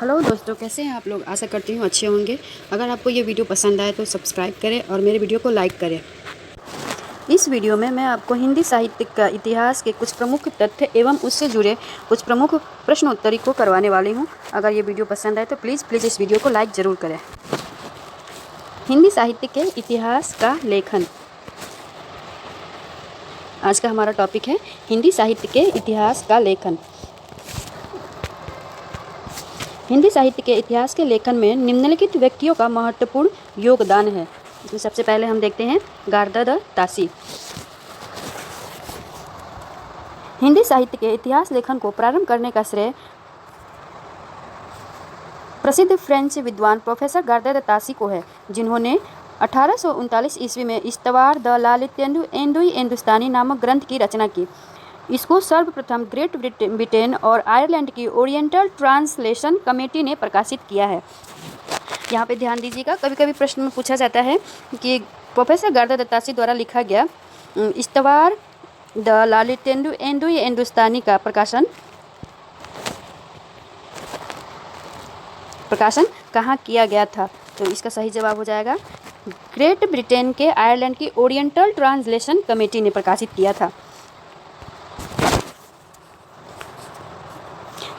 Hello दोस्तों, कैसे हैं आप लोग। आशा करती हूँ अच्छे होंगे। अगर आपको ये वीडियो पसंद आए तो सब्सक्राइब करें और मेरे वीडियो को लाइक करें। इस वीडियो में मैं आपको हिंदी साहित्य का इतिहास के कुछ प्रमुख तथ्य एवं उससे जुड़े कुछ प्रमुख प्रश्नोत्तरी को करवाने वाली हूँ। अगर ये वीडियो पसंद आए तो प्लीज़ इस वीडियो को लाइक ज़रूर करें। हिंदी साहित्य के इतिहास का लेखन। आज का हमारा टॉपिक है हिंदी साहित्य के इतिहास का लेखन। हिंदी साहित्य के इतिहास के लेखन में निम्नलिखित व्यक्तियों का महत्वपूर्ण योगदान है। इसमें सबसे पहले हम देखते हैं गार्दाद तासी। हिंदी साहित्य के इतिहास लेखन को प्रारंभ करने का श्रेय प्रसिद्ध फ्रेंच विद्वान प्रोफेसर गार्दाद तासी को है, जिन्होंने 1839 ईस्वी में इस्तवार द लालित्येंदु एंदुई हिंदुस्तानी नामक ग्रंथ की रचना की। इसको सर्वप्रथम ग्रेट ब्रिटेन और आयरलैंड की ओरिएंटल ट्रांसलेशन कमेटी ने प्रकाशित किया है। यहाँ पे ध्यान दीजिएगा, कभी कभी प्रश्न में पूछा जाता है कि प्रोफेसर गार्दाद तासी द्वारा लिखा गया इस्तवार द लालित्येंदु एंदुई हिंदुस्तानी का प्रकाशन कहाँ किया गया था। तो इसका सही जवाब हो जाएगा ग्रेट ब्रिटेन के आयरलैंड की ओरिएंटल ट्रांसलेशन कमेटी ने प्रकाशित किया था।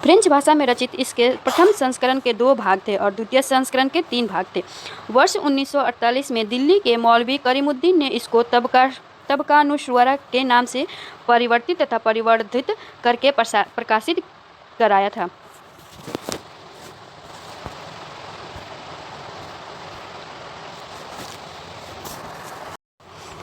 फ्रेंच भाषा में रचित इसके प्रथम संस्करण के 2 भाग थे और द्वितीय संस्करण के 3 भाग थे। वर्ष 1948 में दिल्ली के मौलवी करीमुद्दीन ने इसको तबकानुस्वारा के नाम से परिवर्तित तथा परिवर्धित करके प्रकाशित कराया था।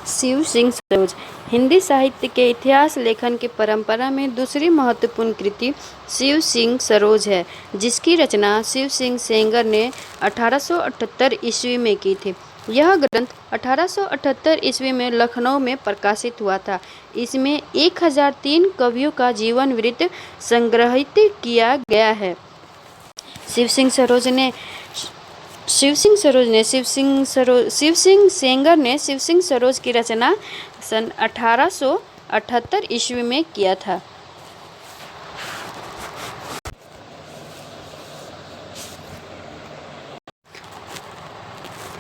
शिव सिंह सरोज। हिंदी साहित्य के इतिहास लेखन की परंपरा में दूसरी महत्वपूर्ण कृति शिव सिंह सरोज है, जिसकी रचना शिव सिंह सेंगर ने 1878 ईस्वी में की थी। यह ग्रंथ 1878 ईस्वी में लखनऊ में प्रकाशित हुआ था। इसमें 1003 कवियों का जीवन वृत्त संग्रहित किया गया है। शिव सिंह सेंगर ने शिव सिंह सरोज की रचना सन 1878 ईस्वी में किया था।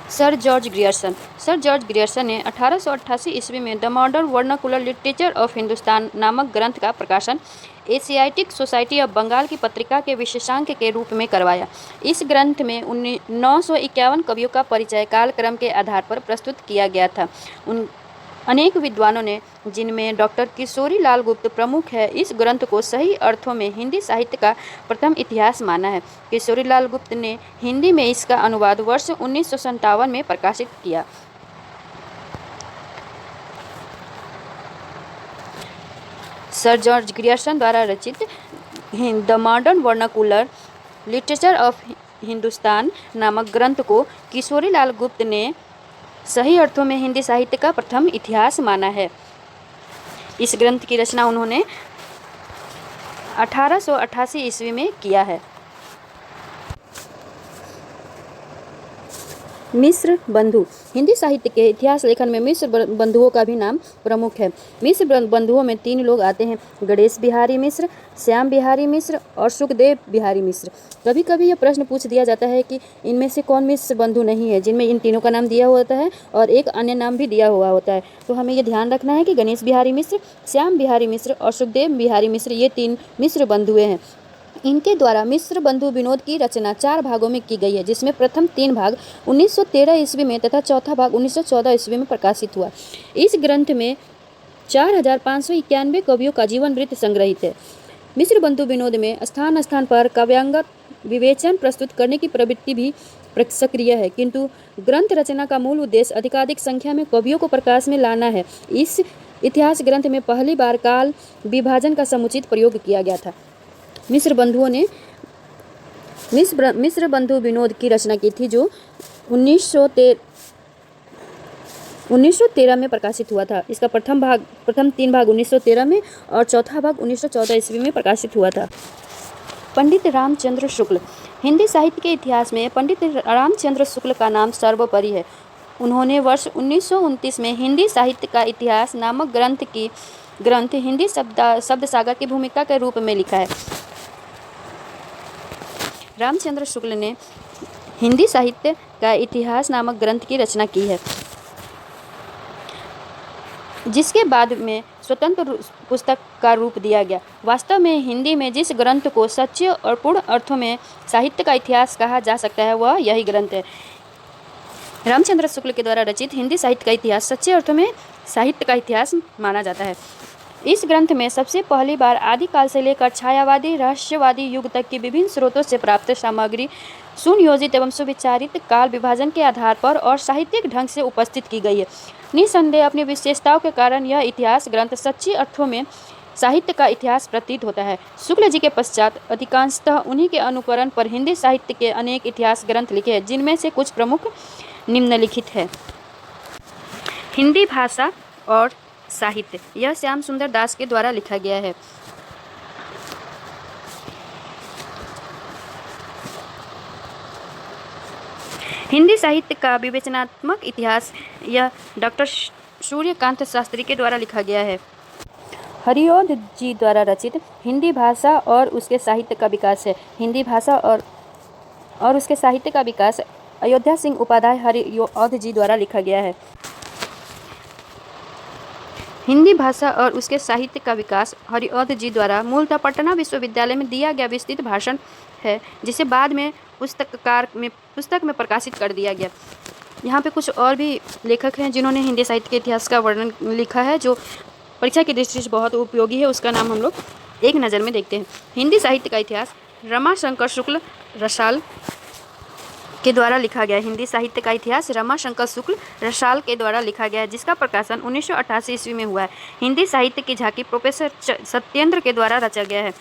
सर जॉर्ज ग्रियर्सन ने 1888 ईस्वी में the modern vernacular literature of Hindustan नामक ग्रंथ का प्रकाशन एशियाटिक सोसाइटी ऑफ बंगाल की पत्रिका के विशेषांक के रूप में करवाया। इस ग्रंथ में 951 कवियों का परिचय कालक्रम के आधार पर प्रस्तुत किया गया था। अनेक विद्वानों ने, जिनमें डॉक्टर किशोरी लाल गुप्त प्रमुख है, इस ग्रंथ को सही अर्थों में हिंदी साहित्य का प्रथम इतिहास माना है। किशोरी लाल गुप्त ने हिंदी में इसका अनुवाद वर्ष 1957 में प्रकाशित किया। सर जॉर्ज ग्रियर्सन द्वारा रचित the modern vernacular literature of Hindustan नामक ग्रंथ को किशोरी लाल गुप्त ने सही अर्थों में हिंदी साहित्य का प्रथम इतिहास माना है। इस ग्रंथ की रचना उन्होंने 1888 ईस्वी में किया है। मिश्र बंधु। हिंदी साहित्य के इतिहास लेखन में मिश्र बंधुओं का भी नाम प्रमुख है। मिश्र बंधुओं में 3 लोग आते हैं: गणेश बिहारी मिश्र, श्याम बिहारी मिश्र और सुखदेव बिहारी मिश्र। कभी कभी यह प्रश्न पूछ दिया जाता है कि इनमें से कौन मिश्र बंधु नहीं है, जिनमें इन तीनों का नाम दिया होता है और एक अन्य नाम भी दिया हुआ होता है। तो हमें यह ध्यान रखना है कि गणेश बिहारी मिश्र, श्याम बिहारी मिश्र और सुखदेव बिहारी मिश्र, ये 3 मिश्र बंधुए हैं। इनके द्वारा मिश्र बंधु विनोद की रचना 4 भागों में की गई है, जिसमें प्रथम 3 भाग 1913 ईस्वी में तथा चौथा भाग 1914 ईस्वी में प्रकाशित हुआ। इस ग्रंथ में 4591 कवियों का जीवन वृत्त संग्रहित है। मिश्र बंधु विनोद में स्थान स्थान पर काव्यांगत विवेचन प्रस्तुत करने की प्रवृत्ति भी सक्रिय है, किंतु ग्रंथ रचना का मूल उद्देश्य अधिकाधिक संख्या में कवियों को प्रकाश में लाना है। इस इतिहास ग्रंथ में पहली बार काल विभाजन का समुचित प्रयोग किया गया था। मिश्र बंधु विनोद की रचना की थी, जो 1913 में प्रकाशित हुआ था। इसका प्रथम 3 भाग 1913 में और चौथा भाग 1914 ईस्वी में प्रकाशित हुआ था। पंडित रामचंद्र शुक्ल। हिंदी साहित्य के इतिहास में पंडित रामचंद्र शुक्ल का नाम सर्वोपरि है। उन्होंने वर्ष 1929 में हिंदी साहित्य का इतिहास नामक ग्रंथ हिंदी शब्द सागर की भूमिका के रूप में लिखा है। रामचंद्र शुक्ल ने हिंदी साहित्य का इतिहास नामक ग्रंथ की रचना की है, जिसके बाद में स्वतंत्र पुस्तक का रूप दिया गया। वास्तव में हिंदी में जिस ग्रंथ को सच्चे और पूर्ण अर्थों में साहित्य का इतिहास कहा जा सकता है वह यही ग्रंथ है। रामचंद्र शुक्ल के द्वारा रचित हिंदी साहित्य का इतिहास सच्चे अर्थों में साहित्य का इतिहास माना जाता है। इस ग्रंथ में सबसे पहली बार आदिकाल से लेकर छायावादी रहस्यवादी युग तक की विभिन्न स्रोतों से प्राप्त सामग्री सुनियोजित एवं सुविचारित काल विभाजन के आधार पर और साहित्यिक ढंग से उपस्थित की गई है। निसंदेह अपनी विशेषताओं के कारण यह इतिहास ग्रंथ सच्चे अर्थों में साहित्य का इतिहास प्रतीत होता है। शुक्ल जी के पश्चात अधिकांशतः उन्हीं के अनुकरण पर हिंदी साहित्य के अनेक इतिहास ग्रंथ लिखे हैं, जिनमें से कुछ प्रमुख निम्नलिखित है। हिंदी भाषा और साहित्य, यह श्याम सुंदर दास के द्वारा लिखा गया है। हिंदी साहित्य का विवेचनात्मक इतिहास, यह डॉक्टर सूर्यकांत शास्त्री के द्वारा लिखा गया है। हरिऔध जी द्वारा रचित हिंदी भाषा और उसके साहित्य का विकास है। हिंदी भाषा और उसके साहित्य का विकास अयोध्या सिंह उपाध्याय हरिऔध जी द्वारा लिखा गया है। हिंदी भाषा और उसके साहित्य का विकास हरिऔध जी द्वारा मूलतः पटना विश्वविद्यालय में दिया गया विस्तृत भाषण है, जिसे बाद में पुस्तक में प्रकाशित कर दिया गया। यहाँ पे कुछ और भी लेखक हैं जिन्होंने हिंदी साहित्य के इतिहास का वर्णन लिखा है, जो परीक्षा की दृष्टि से बहुत उपयोगी है। उसका नाम हम लोग एक नज़र में देखते हैं। हिंदी साहित्य का इतिहास रमाशंकर शुक्ल रसाल के द्वारा लिखा गया। हिंदी साहित्य का इतिहास रमाशंकर शुक्ल रसाल के द्वारा लिखा गया है, जिसका प्रकाशन 1988 ईस्वी में हुआ है। हिंदी साहित्य की झांकी प्रोफेसर सत्येंद्र के द्वारा रचा गया है।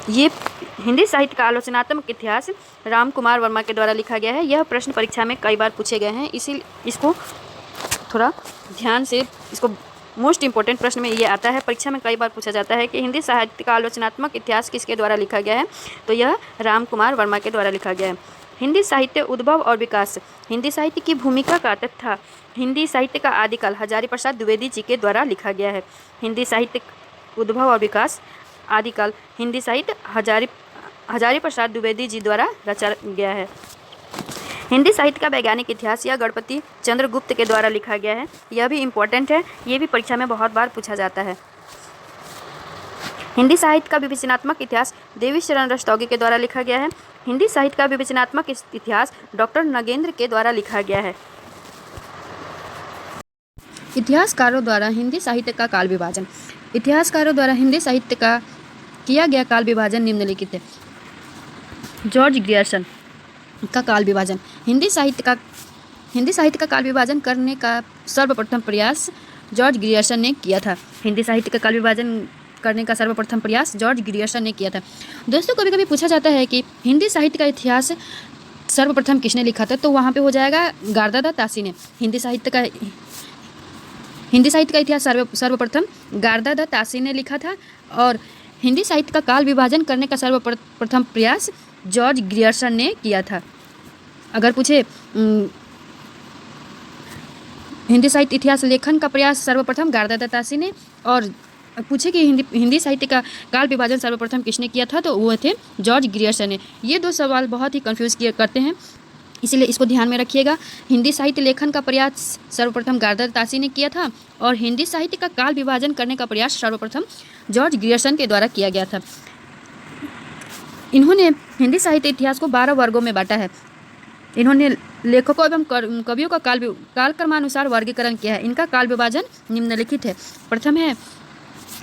ये हिंदी साहित्य का आलोचनात्मक इतिहास राम कुमार वर्मा के द्वारा लिखा गया है। यह प्रश्न परीक्षा में कई बार पूछे गए हैं, इसको थोड़ा ध्यान से, इसको मोस्ट इंपॉर्टेंट प्रश्न में ये आता है, परीक्षा में कई बार पूछा जाता है कि हिंदी साहित्य का आलोचनात्मक इतिहास किसके द्वारा लिखा गया है, तो यह राम कुमार वर्मा के द्वारा लिखा गया है। हिंदी साहित्य उद्भव और विकास, हिंदी साहित्य की भूमिका का तथा हिंदी साहित्य का आदिकाल हजारी प्रसाद द्विवेदी जी के द्वारा लिखा गया है। हिंदी साहित्य उद्भव और विकास आदिकाल हिंदी साहित्य हजारी प्रसाद द्विवेदी जी द्वारा रचा गया है। हिंदी साहित्य का वैज्ञानिक इतिहास, यह गणपति चंद्रगुप्त के द्वारा लिखा गया है। यह भी इम्पोर्टेंट है, ये भी परीक्षा में बहुत बार पूछा जाता है। हिंदी साहित्य का विवेचनात्मक इतिहास देवेश चरण रस्तोगी के द्वारा लिखा गया है। हिंदी साहित्य का विवेचनात्मक इतिहास डॉक्टर नगेंद्र के द्वारा लिखा गया है। इतिहासकारों द्वारा हिंदी साहित्य का काल विभाजन, इतिहासकारों द्वारा हिंदी साहित्य का किया गया काल विभाजन निम्नलिखित है। जॉर्ज ग्रियर्सन का काल विभाजन, हिंदी साहित्य का काल विभाजन करने का सर्वप्रथम प्रयास जॉर्ज ग्रियर्सन ने किया था। हिंदी साहित्य का काल विभाजन करने का सर्वप्रथम प्रयास जॉर्ज ग्रियर्सन ने किया था। दोस्तों, कभी कभी पूछा जाता है कि हिंदी साहित्य का इतिहास सर्वप्रथम किसने लिखा था, तो वहाँ पे हो जाएगा गारदादा तासी ने। हिंदी साहित्य का इतिहास सर्वप्रथम गारदादा तासी ने लिखा था, और हिंदी साहित्य का काल विभाजन करने का सर्वप्रथम प्रयास जॉर्ज ग्रियर्सन ने किया था। अगर पूछे हिंदी साहित्य इतिहास लेखन का प्रयास सर्वप्रथम गारदादा तासी ने, और पूछे कि हिंदी साहित्य का काल विभाजन सर्वप्रथम किसने किया था, तो वो थे जॉर्ज ग्रियर्सन ने। ये दो सवाल बहुत ही कंफ्यूज करते हैं, इसलिए इसको ध्यान में रखिएगा। हिंदी साहित्य लेखन का प्रयास सर्वप्रथम गारदादा तासी ने किया था, और हिंदी साहित्य का काल विभाजन करने का प्रयास सर्वप्रथम जॉर्ज ग्रियर्सन के द्वारा किया गया था। इन्होंने हिंदी साहित्य इतिहास को 12 वर्गों में बांटा है। इन्होंने लेखकों एवं कवियों का काल क्रमानुसार वर्गीकरण किया है। इनका काल विभाजन निम्नलिखित है। प्रथम है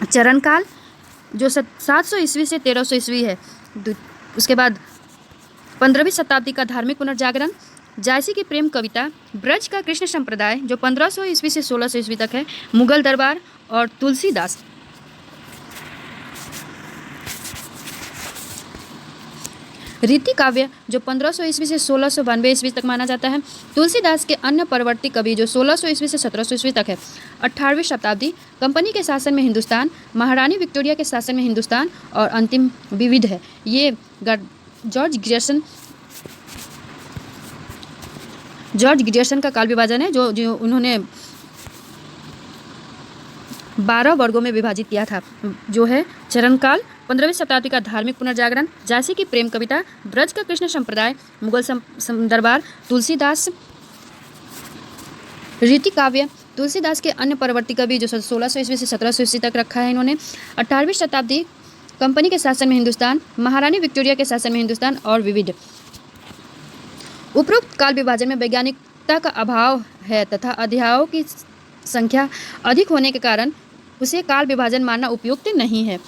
चरण काल, जो 700 ईस्वी से 1300 ईस्वी है। उसके बाद 15वीं शताब्दी का धार्मिक पुनर्जागरण, जायसी की प्रेम कविता, ब्रज का कृष्ण संप्रदाय जो 1500 ईस्वी से 1600 ईस्वी तक है, मुगल दरबार और तुलसीदास। रीति काव्य जो 1500 ईस्वी से 1692 ईस्वी तक माना जाता है। तुलसीदास के अन्य परवर्ती कवि जो 1600 ईस्वी से 1700 ईस्वी तक है। 18वीं शताब्दी कंपनी के शासन में हिंदुस्तान, महारानी विक्टोरिया के शासन में हिंदुस्तान, और अंतिम विविध है। ये जॉर्ज ग्रियर्सन का काल विभाजन है, जो उन्होंने 12 वर्गों में विभाजित किया था, जो है चरण काल, 15वीं शताब्दी का धार्मिक पुनर्जागरण, झांसी की प्रेम कविता, ब्रज का कृष्ण संप्रदाय, मुगल दरबार, तुलसीदास, रीति काव्य, तुलसीदास के अन्य परवर्ती कवि जो 1600 ईस्वी से 1700 ईस्वी तक रखा है इन्होंने। 18वीं शताब्दी, कंपनी के शासन में हिंदुस्तान, महारानी विक्टोरिया के शासन में हिंदुस्तान और विविध। उपरोक्त काल विभाजन में वैज्ञानिकता का अभाव है तथा अध्यायों की संख्या अधिक होने के कारण उसे काल विभाजन मानना उपयुक्त नहीं है।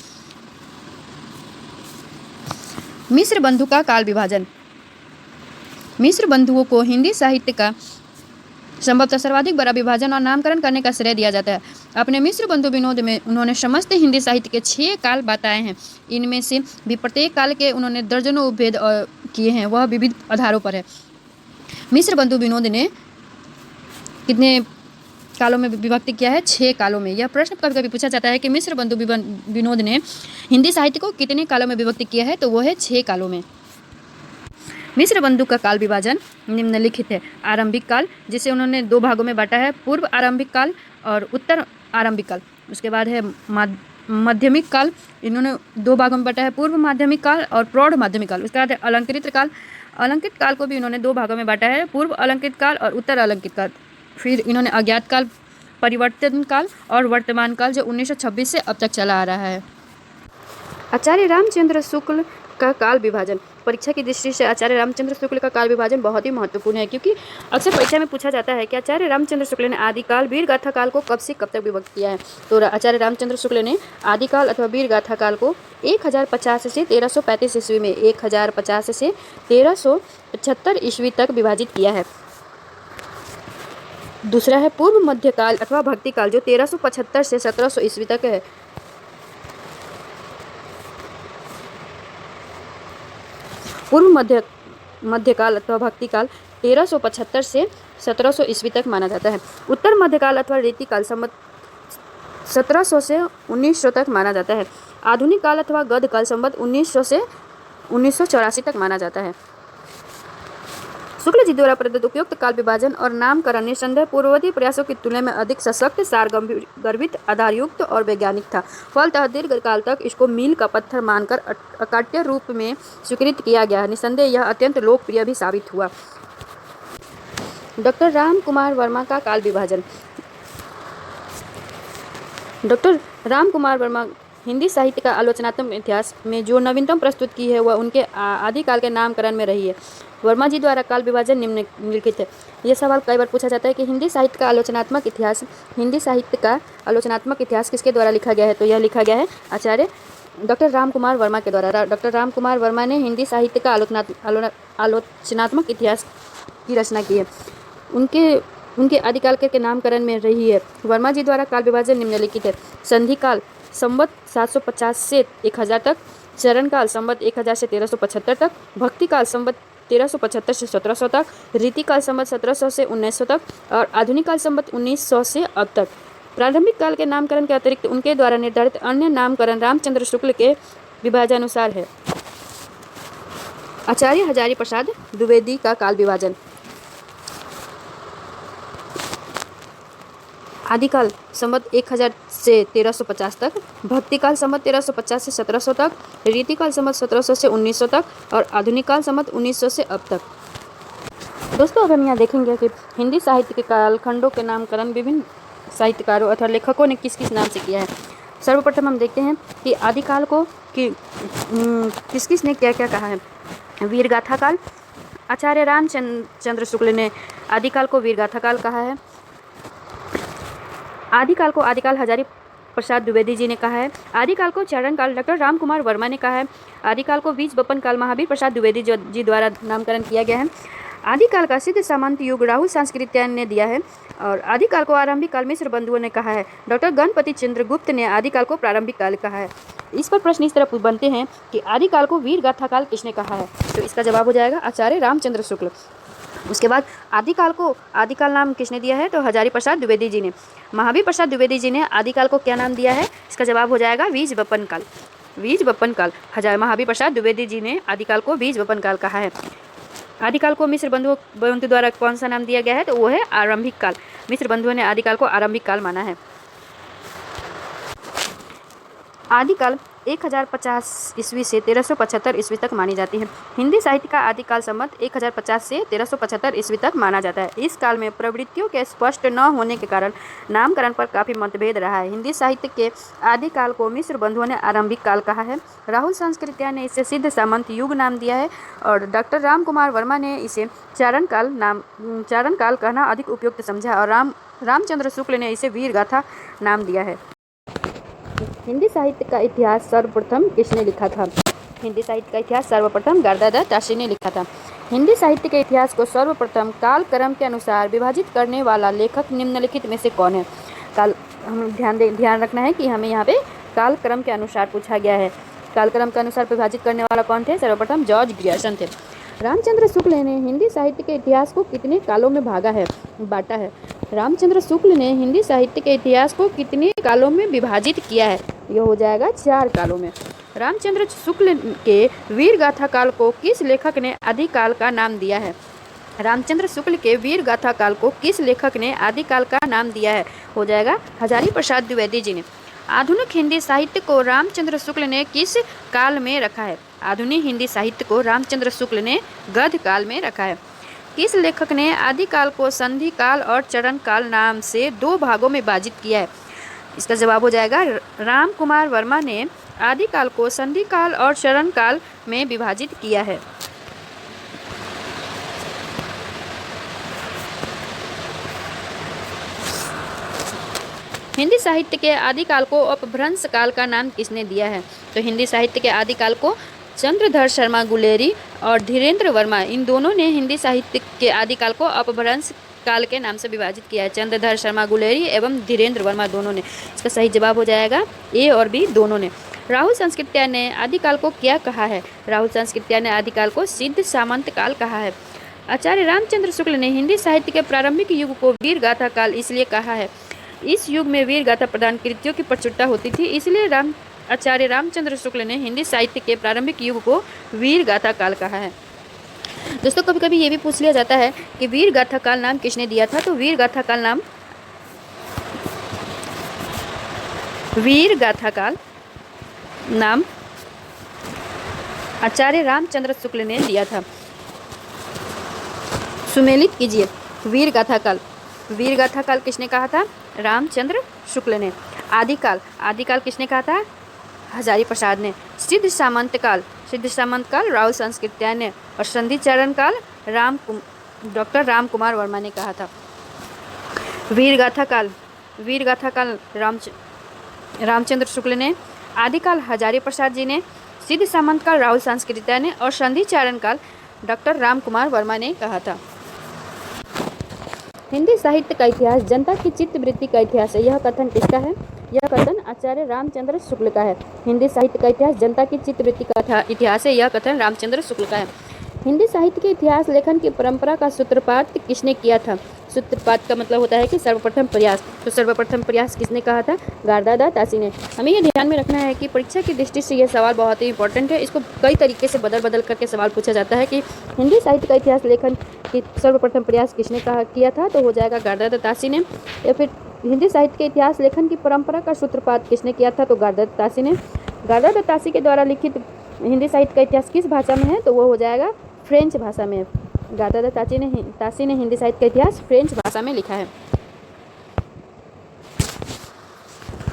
मिश्र बंधु का काल विभाजन। मिश्र बंधुओं को हिंदी साहित्य का संभवतः सर्वाधिक बड़ा विभाजन और नामकरण करने का श्रेय दिया जाता है। अपने मिश्र बंधु विनोद में उन्होंने समस्त हिंदी साहित्य के 6 काल बताए हैं। इनमें से भी प्रत्येक काल के उन्होंने दर्जनों उपभेद किए हैं, वह विविध आधारों पर है। मिश्र बंधु विनोद ने कितने कालों में विभक्ति किया है? 6 कालों में। यह प्रश्न कभी कभी पूछा जाता है कि मिश्र बंधु विनोद ने हिंदी साहित्य को कितने कालों में विभक्ति किया है, तो वह है 6 कालों में। मिश्र बंधु का काल विभाजन निम्नलिखित है। आरंभिक काल, जिसे उन्होंने 2 भागों में बांटा है, पूर्व आरंभिक काल और उत्तर आरंभिक काल। उसके बाद है माध्यमिक काल, इन्होंने 2 भागों में बांटा है, पूर्व माध्यमिक काल और प्रौढ़ माध्यमिक काल। उसके बाद है अलंकृत काल। अलंकृत काल को भी उन्होंने 2 भागों में बांटा है, पूर्व अलंकृत काल और उत्तर अलंकृत काल। फिर इन्होंने अज्ञात काल, परिवर्तन काल और वर्तमान काल जो 1926 से अब तक चला आ रहा है। आचार्य रामचंद्र शुक्ल का काल विभाजन। परीक्षा की दृष्टि से आचार्य रामचंद्र शुक्ल का काल विभाजन बहुत ही महत्वपूर्ण है, क्योंकि अक्सर परीक्षा में पूछा जाता है कि आचार्य रामचंद्र शुक्ल ने आदिकाल वीर गाथा काल को कब से कब तक विभक्त किया है। तो आचार्य रामचंद्र शुक्ल ने आदिकाल अथवा वीर गाथा काल को 1050 से 1335 ईस्वी में 1050 से 1375 ईस्वी तक विभाजित किया है। दूसरा है पूर्व मध्यकाल अथवा भक्ति काल, जो 1375 से 1700 ईस्वी तक है। पूर्व मध्यकाल अथवा भक्ति काल 1375 से 1700 ईस्वी तक माना जाता है। उत्तर मध्यकाल अथवा रीति काल संवत 1700 से 1900 तक माना जाता है। आधुनिक काल अथवा गद्य काल संवत 1900 से 1984 तक माना जाता है। शुक्ल जी द्वारा प्रदत्त उपयुक्त काल विभाजन और नामकरण निसंदेह पूर्ववर्ती प्रयासों की तुलना में अधिक सशक्त, सारगर्भित, आधारयुक्त और वैज्ञानिक था। फलतः दीर्घ काल तक इसको मील का पत्थर मानकर अकाट्य रूप में स्वीकृत किया गया। निसंदेह यह अत्यंत लोकप्रिय भी साबित हुआ। डॉक्टर राम कुमार वर्मा का काल विभाजन। डॉक्टर राम कुमार वर्मा हिंदी साहित्य का आलोचनात्मक इतिहास में जो नवीनतम प्रस्तुत की है वह उनके आदिकाल के नामकरण में रही है। वर्मा जी द्वारा काल विभाजन निम्नलिखित है। यह सवाल कई बार पूछा जाता है कि हिंदी साहित्य का आलोचनात्मक इतिहास किसके द्वारा लिखा गया है, तो यह लिखा गया है आचार्य डॉक्टर राम कुमार वर्मा के द्वारा। डॉक्टर राम कुमार वर्मा ने हिंदी साहित्य का आलोचनात्मक इतिहास की रचना की है। उनके आदिकाल के नामकरण में रही है। वर्मा जी द्वारा काल विभाजन निम्नलिखित है। संधि काल संवत 750 से 1000 तक, चरण काल संवत 1000 से 1375 तक, भक्ति काल संवत 1375 से 1700 तक, रीति काल संवत 1700 से 1900 तक और आधुनिक काल संवत 1900 से अब तक। प्रारंभिक काल के नामकरण के अतिरिक्त उनके द्वारा निर्धारित अन्य नामकरण रामचंद्र शुक्ल के विभाजनानुसार है। आचार्य हजारी प्रसाद द्विवेदी का काल विभाजन। आदिकाल संवत 1000 से 1350 तक, भक्ति काल संवत 1350 से 1700 तक, रीति काल संवत 1700 से 1900 तक और आधुनिक काल संवत 1900 से अब तक। दोस्तों, अब हम यहाँ देखेंगे कि हिंदी साहित्य के कालखंडों के नामकरण विभिन्न साहित्यकारों अथवा लेखकों ने किस किस नाम से किया है। सर्वप्रथम हम देखते हैं कि आदिकाल को किस किस ने क्या क्या कहा है। वीरगाथा काल, आचार्य रामचंद्र शुक्ल ने आदिकाल को वीरगाथा काल कहा है। आदिकाल को आदिकाल हजारी प्रसाद द्विवेदी जी ने कहा है। आदिकाल को चरण काल डॉक्टर राम कुमार वर्मा ने कहा है। आदिकाल को बीज बपन काल महावीर प्रसाद द्विवेदी जी द्वारा नामकरण किया गया है। आदिकाल का सिद्ध सामंत युग राहुल सांस्कृत्यायन ने दिया है और आदिकाल को आरंभिक काल मिश्र बंधुओं ने कहा है। डॉक्टर गणपति चंद्र गुप्त ने आदिकाल को प्रारंभिक काल कहा है। इस पर प्रश्न इस तरह बनते हैं कि आदिकाल को वीर गाथा काल किसने कहा है, तो इसका जवाब हो जाएगा आचार्य रामचंद्र शुक्ल। उसके बाद आदिकाल को आदिकाल नाम किसने दिया है, तो हजारी प्रसाद द्विवेदी जी ने। महावीर प्रसाद द्विवेदी जी ने आदिकाल को क्या नाम दिया है, इसका जवाब हो जाएगा बीज बपन काल। बीज बपन काल महावीर प्रसाद द्विवेदी जी ने आदिकाल को बीज बपन काल कहा है। आदिकाल को मिश्र बंधुओं द्वारा कौन सा नाम दिया गया है, तो वो है आरंभिक काल। मिश्र बंधुओं ने आदिकाल को आरंभिक काल माना है। आदिकाल 1050 ईस्वी से 1375 ईस्वी तक मानी जाती है। हिंदी साहित्य का आदिकाल संवत 1050 से 1375 ईस्वी तक माना जाता है। इस काल में प्रवृत्तियों के स्पष्ट न होने के कारण नामकरण पर काफ़ी मतभेद रहा है। हिंदी साहित्य के आदिकाल को मिश्र बंधुओं ने आरंभिक काल कहा है। राहुल सांस्कृत्या ने इसे सिद्ध सामंत युग नाम दिया है और डॉक्टर राम कुमार वर्मा ने इसे चारण काल कहना अधिक उपयुक्त समझा और रामचंद्र शुक्ल ने इसे वीर गाथा नाम दिया है। हिंदी साहित्य का इतिहास सर्वप्रथम किसने लिखा था? हिंदी साहित्य का इतिहास सर्वप्रथम गारदादा ताशी ने लिखा था। हिंदी साहित्य के इतिहास को सर्वप्रथम काल क्रम के अनुसार विभाजित करने वाला लेखक निम्नलिखित में से कौन है? ध्यान रखना है कि हमें यहाँ पे काल क्रम के अनुसार पूछा गया है। काल क्रम के अनुसार विभाजित करने वाला कौन थे? सर्वप्रथम जॉर्ज ग्रियर्सन थे। रामचंद्र शुक्ल ने हिंदी साहित्य के इतिहास को कितने कालों में बांटा है? रामचंद्र शुक्ल ने हिंदी साहित्य के इतिहास को कितने कालों में विभाजित किया है? यह हो जाएगा 4 कालों में। रामचंद्र शुक्ल के वीर गाथा काल को किस लेखक ने आदिकाल का नाम दिया है? रामचंद्र शुक्ल के वीर गाथा काल को किस लेखक ने आदिकाल का नाम दिया है? हो जाएगा हजारी प्रसाद द्विवेदी जी ने। आधुनिक हिंदी साहित्य को रामचंद्र शुक्ल ने किस काल में रखा है? आधुनिक हिंदी साहित्य को रामचंद्र शुक्ल ने गद्य काल में रखा है। किस लेखक ने आदिकाल को संधि काल और चरण काल नाम से 2 भागों में विभाजित किया है? इसका जवाब हो जाएगा राम कुमार वर्मा ने आदिकाल को संधि काल और चरण काल में विभाजित किया है। हिंदी साहित्य के आदिकाल को अपभ्रंश काल का नाम किसने दिया है? तो हिंदी साहित्य के आदिकाल को चंद्रधर शर्मा गुलेरी और धीरेन्द्र वर्मा, इन दोनों ने हिंदी साहित्य के आदिकाल को अपभ्रंश काल के नाम से विभाजित किया है। चंद्रधर शर्मा गुलेरी एवं धीरेन्द्र वर्मा दोनों ने। इसका सही जवाब हो जाएगा ए और बी दोनों ने। राहुल सांस्कृत्या ने आदिकाल को क्या कहा है? राहुल सांस्कृत्या ने आदिकाल को सिद्ध सामंत काल कहा है। आचार्य रामचंद्र शुक्ल ने हिंदी साहित्य के प्रारंभिक युग को वीर गाथा काल इसलिए कहा है। इस युग में वीर गाथा प्रधान कृतियों की प्रचुरता होती थी, इसलिए आचार्य रामचंद्र शुक्ल ने हिंदी साहित्य के प्रारंभिक युग को वीर गाथा काल कहा है। दोस्तों कभी कभी ये भी पूछ लिया जाता है कि वीर गाथा काल नाम किसने दिया था? तो वीर गाथा काल नाम आचार्य रामचंद्र शुक्ल ने दिया था। सुमेलित कीजिए वीर गाथा काल किसने कहा था? रामचंद्र शुक्ल ने। आदिकाल किसने कहा था? हजारी प्रसाद ने। सिद्ध सामंत काल राहुल सांस्कृत्या ने और संधि चरण काल डॉक्टर राम कुमार वर्मा ने कहा था। वीर गाथा काल रामचंद्र शुक्ल ने। आदिकाल हजारी प्रसाद जी ने। सिद्ध सामंत काल राहुल सांस्कृत्या ने और संधि चरण काल डॉक्टर राम कुमार वर्मा ने कहा था। हिंदी साहित्य का इतिहास जनता की चित्तवृत्ति का इतिहास है। यह कथन किसका है? यह कथन आचार्य रामचंद्र शुक्ल का है। हिंदी साहित्य का इतिहास जनता की चित्तवृत्ति का इतिहास है। यह कथन रामचंद्र शुक्ल का है। हिंदी साहित्य के इतिहास लेखन की परंपरा का सूत्रपात किसने किया था? सूत्रपात का मतलब होता है कि सर्वप्रथम प्रयास। तो सर्वप्रथम प्रयास किसने कहा था? गारदादा ताशी ने। हमें यह ध्यान में रखना है कि परीक्षा की दृष्टि से यह सवाल बहुत ही इंपॉर्टेंट है। इसको कई तरीके से बदल करके सवाल पूछा जाता है कि हिंदी साहित्य का इतिहास लेखन की सर्वप्रथम प्रयास किसने किया था? तो हो जाएगा गारदादा ताशी ने। या फिर हिंदी साहित्य के इतिहास लेखन की परंपरा का सूत्रपात किसने किया था? तो गारदादा ताशी ने। गारदादा ताशी के द्वारा लिखित हिंदी साहित्य का इतिहास किस भाषा में है? तो वो हो जाएगा फ्रेंच भाषा में। गारदादा ताशी ने हिंदी साहित्य का इतिहास फ्रेंच भाषा में लिखा है।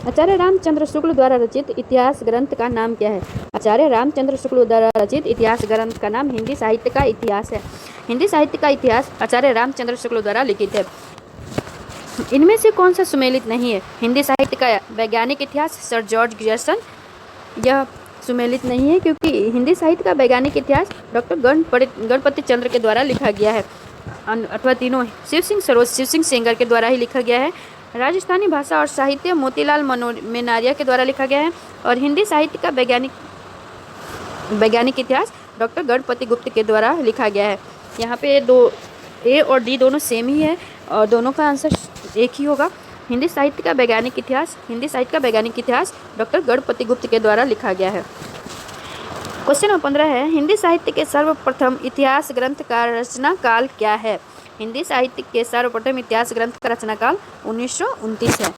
आचार्य रामचंद्र शुक्ल द्वारा रचित इतिहास ग्रंथ का नाम क्या है? आचार्य रामचंद्र शुक्ल द्वारा रचित इतिहास ग्रंथ का नाम हिंदी साहित्य का इतिहास है। हिंदी साहित्य का इतिहास आचार्य रामचंद्र शुक्ल द्वारा लिखित है। इनमें से कौन सा सुमेलित नहीं है? हिंदी साहित्य का वैज्ञानिक इतिहास सर जॉर्ज ग्रियर्सन, यह सुमेलित नहीं है क्योंकि हिंदी साहित्य का वैज्ञानिक इतिहास डॉक्टर गणपति चंद्र के द्वारा लिखा गया है, अथवा तीनों शिव सिंह सेंगर के द्वारा ही लिखा गया है। राजस्थानी भाषा और साहित्य मोतीलाल मेनारिया के द्वारा लिखा गया है और हिंदी साहित्य का वैज्ञानिक इतिहास डॉक्टर गणपति गुप्त के द्वारा लिखा गया है। यहाँ पे दो ए और डी दोनों सेम ही है और दोनों का आंसर एक ही होगा। हिंदी साहित्य का वैज्ञानिक इतिहास डॉक्टर गणपति गुप्त के द्वारा लिखा गया है। क्वेश्चन नंबर 15 है, हिंदी साहित्य के सर्वप्रथम इतिहास ग्रंथ का रचना काल क्या है? हिंदी साहित्य के सर्वप्रथम इतिहास ग्रंथ का रचना काल 1929 है।